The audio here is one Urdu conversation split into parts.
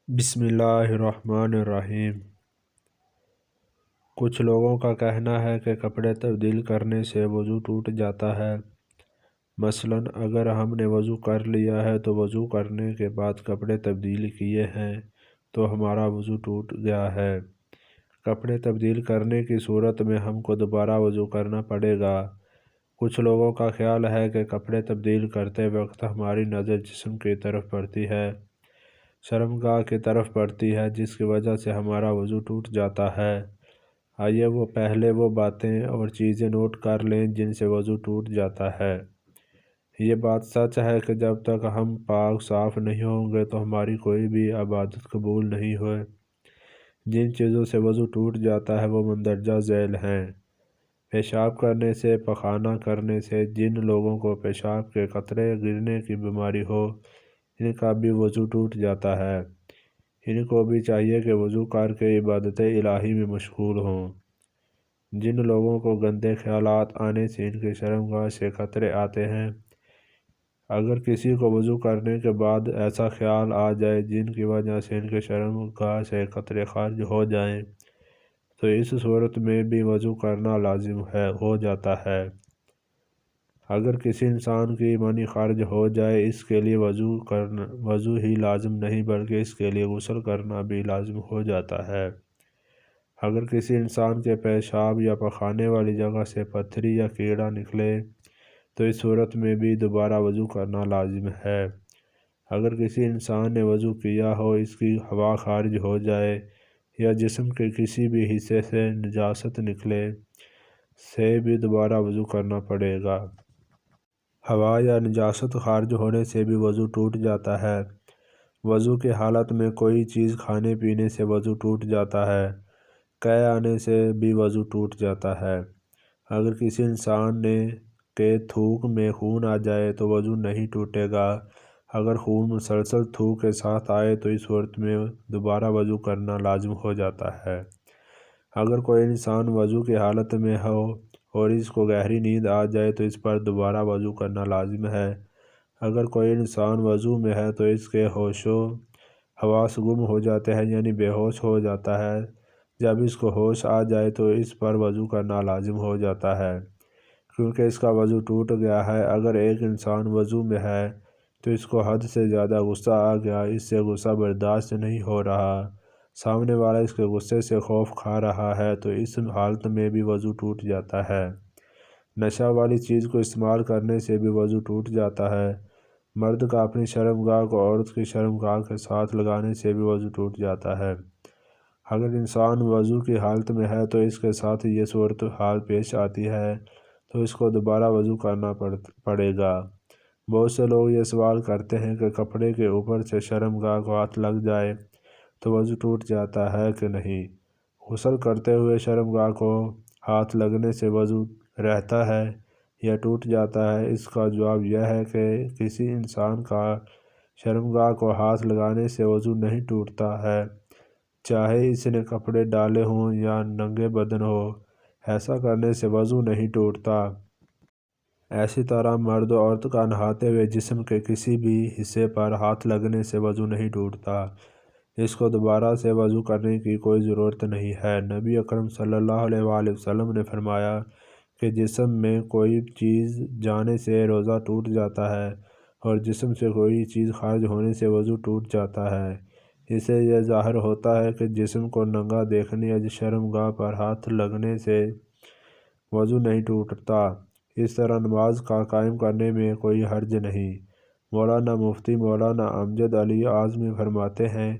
بسم اللہ الرحمن الرحیم۔ کچھ لوگوں کا کہنا ہے کہ کپڑے تبدیل کرنے سے وضو ٹوٹ جاتا ہے۔ مثلاً اگر ہم نے وضو کر لیا ہے تو وضو کرنے کے بعد کپڑے تبدیل کیے ہیں تو ہمارا وضو ٹوٹ گیا ہے۔ کپڑے تبدیل کرنے کی صورت میں ہم کو دوبارہ وضو کرنا پڑے گا۔ کچھ لوگوں کا خیال ہے کہ کپڑے تبدیل کرتے وقت ہماری نظر جسم کی طرف پڑتی ہے، شرمگاہ کی طرف پڑتی ہے، جس کی وجہ سے ہمارا وضو ٹوٹ جاتا ہے۔ آئیے پہلے وہ باتیں اور چیزیں نوٹ کر لیں جن سے وضو ٹوٹ جاتا ہے۔ یہ بات سچ ہے کہ جب تک ہم پاک صاف نہیں ہوں گے تو ہماری کوئی بھی عبادت قبول نہیں ہوئے۔ جن چیزوں سے وضو ٹوٹ جاتا ہے وہ مندرجہ ذیل ہیں۔ پیشاب کرنے سے، پخانہ کرنے سے، جن لوگوں کو پیشاب کے قطرے گرنے کی بیماری ہو ان کا بھی وضو ٹوٹ جاتا ہے۔ ان کو بھی چاہیے کہ وضو کر کے عبادت الہی میں مشغول ہوں۔ جن لوگوں کو گندے خیالات آنے سے ان کی شرمگاہ سے قطرے آتے ہیں، اگر کسی کو وضو کرنے کے بعد ایسا خیال آ جائے جن کی وجہ سے ان کے شرمگاہ سے قطرے خارج ہو جائیں تو اس صورت میں بھی وضو کرنا لازم ہو جاتا ہے۔ اگر کسی انسان کی منی خارج ہو جائے اس کے لیے وضو ہی لازم نہیں بلکہ اس کے لیے غسل کرنا بھی لازم ہو جاتا ہے۔ اگر کسی انسان کے پیشاب یا پخانے والی جگہ سے پتھری یا کیڑا نکلے تو اس صورت میں بھی دوبارہ وضو کرنا لازم ہے۔ اگر کسی انسان نے وضو کیا ہو اس کی ہوا خارج ہو جائے یا جسم کے کسی بھی حصے سے نجاست نکلے سے بھی دوبارہ وضو کرنا پڑے گا۔ ہوا یا نجاست خارج ہونے سے بھی وضو ٹوٹ جاتا ہے۔ وضو کی حالت میں کوئی چیز کھانے پینے سے وضو ٹوٹ جاتا ہے۔ قے آنے سے بھی وضو ٹوٹ جاتا ہے۔ اگر کسی انسان کے تھوک میں خون آ جائے تو وضو نہیں ٹوٹے گا۔ اگر خون مسلسل تھوک کے ساتھ آئے تو اس صورت میں دوبارہ وضو کرنا لازم ہو جاتا ہے۔ اگر کوئی انسان وضو کی حالت میں ہو اور اس کو گہری نیند آ جائے تو اس پر دوبارہ وضو کرنا لازم ہے۔ اگر کوئی انسان وضو میں ہے تو اس کے ہوش و حواس گم ہو جاتے ہیں یعنی بے ہوش ہو جاتا ہے۔ جب اس کو ہوش آ جائے تو اس پر وضو کرنا لازم ہو جاتا ہے کیونکہ اس کا وضو ٹوٹ گیا ہے۔ اگر ایک انسان وضو میں ہے تو اس کو حد سے زیادہ غصہ آ گیا، اس سے غصہ برداشت نہیں ہو رہا، سامنے والا اس کے غصے سے خوف کھا رہا ہے تو اس حالت میں بھی وضو ٹوٹ جاتا ہے۔ نشہ والی چیز کو استعمال کرنے سے بھی وضو ٹوٹ جاتا ہے۔ مرد کا اپنی شرمگاہ کو عورت کی شرمگاہ کے ساتھ لگانے سے بھی وضو ٹوٹ جاتا ہے۔ اگر انسان وضو کی حالت میں ہے تو اس کے ساتھ یہ صورتحال پیش آتی ہے تو اس کو دوبارہ وضو کرنا پڑے گا۔ بہت سے لوگ یہ سوال کرتے ہیں کہ کپڑے کے اوپر سے شرمگاہ کو ہاتھ لگ جائے تو وضو ٹوٹ جاتا ہے کہ نہیں؟ غسل کرتے ہوئے شرمگاہ کو ہاتھ لگنے سے وضو رہتا ہے یا ٹوٹ جاتا ہے؟ اس کا جواب یہ ہے کہ کسی انسان کا شرمگاہ کو ہاتھ لگانے سے وضو نہیں ٹوٹتا ہے، چاہے اس نے کپڑے ڈالے ہوں یا ننگے بدن ہو، ایسا کرنے سے وضو نہیں ٹوٹتا۔ اسی طرح مرد و عورت کا نہاتے ہوئے جسم کے کسی بھی حصے پر ہاتھ لگنے سے وضو نہیں ٹوٹتا، اس کو دوبارہ سے وضو کرنے کی کوئی ضرورت نہیں ہے۔ نبی اکرم صلی اللہ علیہ وآلہ وسلم نے فرمایا کہ جسم میں کوئی چیز جانے سے روزہ ٹوٹ جاتا ہے اور جسم سے کوئی چیز خارج ہونے سے وضو ٹوٹ جاتا ہے۔ اس سے یہ ظاہر ہوتا ہے کہ جسم کو ننگا دیکھنے یا شرمگاہ پر ہاتھ لگنے سے وضو نہیں ٹوٹتا۔ اس طرح نماز کا قائم کرنے میں کوئی حرج نہیں۔ مولانا مفتی مولانا امجد علی اعظمی فرماتے ہیں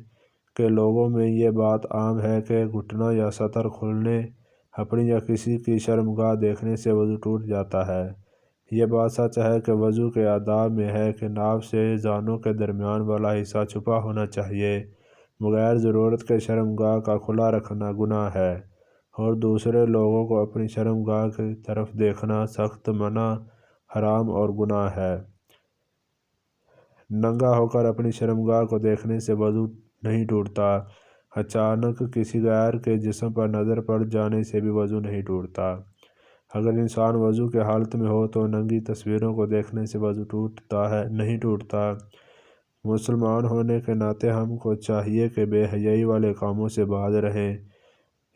کہ لوگوں میں یہ بات عام ہے کہ گھٹنا یا سطر کھلنے، اپنی یا کسی کی شرمگاہ دیکھنے سے وضو ٹوٹ جاتا ہے۔ یہ بات سچ ہے کہ وضو کے آداب میں ہے کہ ناف سے زانوں کے درمیان والا حصہ چھپا ہونا چاہیے۔ بغیر ضرورت کے شرمگاہ کا کھلا رکھنا گناہ ہے اور دوسرے لوگوں کو اپنی شرمگاہ کی طرف دیکھنا سخت منع، حرام اور گناہ ہے۔ ننگا ہو کر اپنی شرمگاہ کو دیکھنے سے وضو نہیں ٹوٹتا۔ اچانک کسی غیر کے جسم پر نظر پڑ جانے سے بھی وضو نہیں ٹوٹتا۔ اگر انسان وضو کی حالت میں ہو تو ننگی تصویروں کو دیکھنے سے وضو نہیں ٹوٹتا۔ مسلمان ہونے کے ناطے ہم کو چاہیے کہ بے حیائی والے کاموں سے باز رہیں،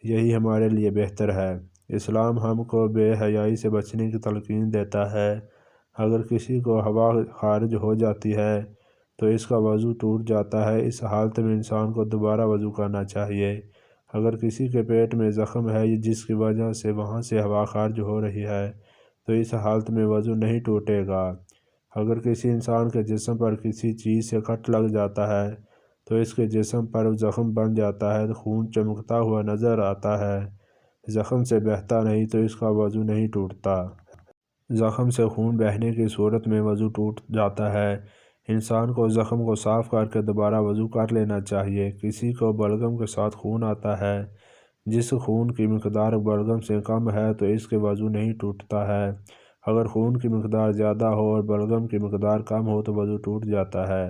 یہی ہمارے لیے بہتر ہے۔ اسلام ہم کو بے حیائی سے بچنے کی تلقین دیتا ہے۔ اگر کسی کو ہوا خارج ہو جاتی ہے تو اس کا وضو ٹوٹ جاتا ہے، اس حالت میں انسان کو دوبارہ وضو کرنا چاہیے۔ اگر کسی کے پیٹ میں زخم ہے جس کی وجہ سے وہاں سے ہوا خارج ہو رہی ہے تو اس حالت میں وضو نہیں ٹوٹے گا۔ اگر کسی انسان کے جسم پر کسی چیز سے کٹ لگ جاتا ہے تو اس کے جسم پر زخم بن جاتا ہے، خون چمکتا ہوا نظر آتا ہے، زخم سے بہتا نہیں تو اس کا وضو نہیں ٹوٹتا۔ زخم سے خون بہنے کی صورت میں وضو ٹوٹ جاتا ہے۔ انسان کو زخم کو صاف کر کے دوبارہ وضو کر لینا چاہیے۔ کسی کو بلغم کے ساتھ خون آتا ہے، جس خون کی مقدار بلغم سے کم ہے تو اس کے وضو نہیں ٹوٹتا ہے۔ اگر خون کی مقدار زیادہ ہو اور بلغم کی مقدار کم ہو تو وضو ٹوٹ جاتا ہے۔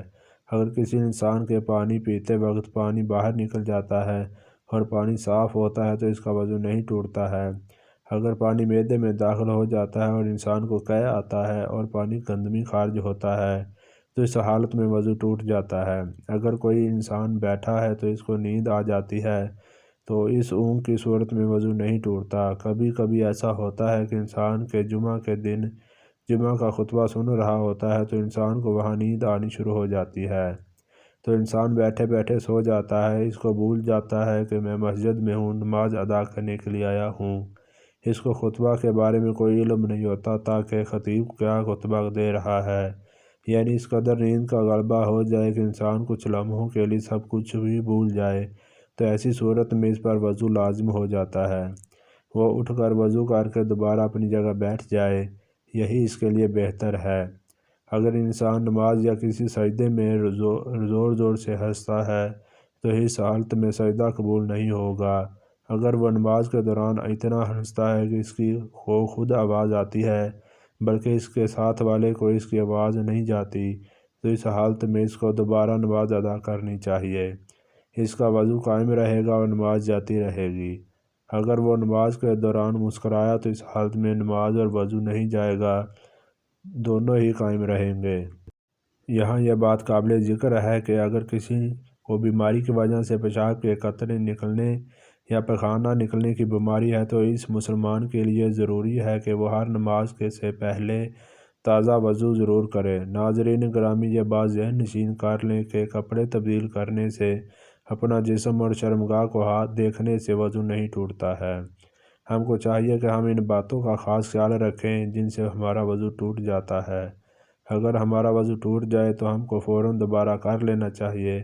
اگر کسی انسان کے پانی پیتے وقت پانی باہر نکل جاتا ہے اور پانی صاف ہوتا ہے تو اس کا وضو نہیں ٹوٹتا ہے۔ اگر پانی معدے میں داخل ہو جاتا ہے اور انسان کو قے آتا ہے اور پانی گندمی خارج ہوتا ہے تو اس حالت میں وضو ٹوٹ جاتا ہے۔ اگر کوئی انسان بیٹھا ہے تو اس کو نیند آ جاتی ہے تو اس اونگ کی صورت میں وضو نہیں ٹوٹتا۔ کبھی کبھی ایسا ہوتا ہے کہ انسان کے جمعہ کے دن جمعہ کا خطبہ سن رہا ہوتا ہے تو انسان کو وہاں نیند آنی شروع ہو جاتی ہے تو انسان بیٹھے بیٹھے سو جاتا ہے، اس کو بھول جاتا ہے کہ میں مسجد میں ہوں، نماز ادا کرنے کے لیے آیا ہوں۔ اس کو خطبہ کے بارے میں کوئی علم نہیں ہوتا تاکہ خطیب کیا خطبہ دے رہا ہے، یعنی اس قدر نیند کا غلبہ ہو جائے کہ انسان کچھ لمحوں کے لیے سب کچھ بھی بھول جائے تو ایسی صورت میں اس پر وضو لازم ہو جاتا ہے۔ وہ اٹھ کر وضو کر کے دوبارہ اپنی جگہ بیٹھ جائے، یہی اس کے لیے بہتر ہے۔ اگر انسان نماز یا کسی سجدے میں زور زور سے ہنستا ہے تو اس حالت میں سجدہ قبول نہیں ہوگا۔ اگر وہ نماز کے دوران اتنا ہنستا ہے کہ اس کی خود آواز آتی ہے بلکہ اس کے ساتھ والے کو اس کی آواز نہیں جاتی تو اس حالت میں اس کو دوبارہ نماز ادا کرنی چاہیے۔ اس کا وضو قائم رہے گا اور نماز جاتی رہے گی۔ اگر وہ نماز کے دوران مسکرایا تو اس حالت میں نماز اور وضو نہیں جائے گا، دونوں ہی قائم رہیں گے۔ یہاں یہ بات قابل ذکر ہے کہ اگر کسی کو بیماری کی وجہ سے پیشاب کے قطرے نکلنے یا پخانہ نکلنے کی بیماری ہے تو اس مسلمان کے لیے ضروری ہے کہ وہ ہر نماز سے پہلے تازہ وضو ضرور کرے۔ ناظرین گرامی، یہ بات ذہن نشین کر لیں کہ کپڑے تبدیل کرنے سے، اپنا جسم اور شرمگاہ کو ہاتھ دیکھنے سے وضو نہیں ٹوٹتا ہے۔ ہم کو چاہیے کہ ہم ان باتوں کا خاص خیال رکھیں جن سے ہمارا وضو ٹوٹ جاتا ہے۔ اگر ہمارا وضو ٹوٹ جائے تو ہم کو فوراً دوبارہ کر لینا چاہیے۔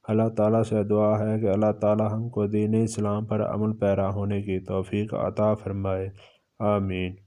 اللہ تعالیٰ سے دعا ہے کہ اللہ تعالیٰ ہم کو دین اسلام پر عمل پیرا ہونے کی توفیق عطا فرمائے۔ آمین۔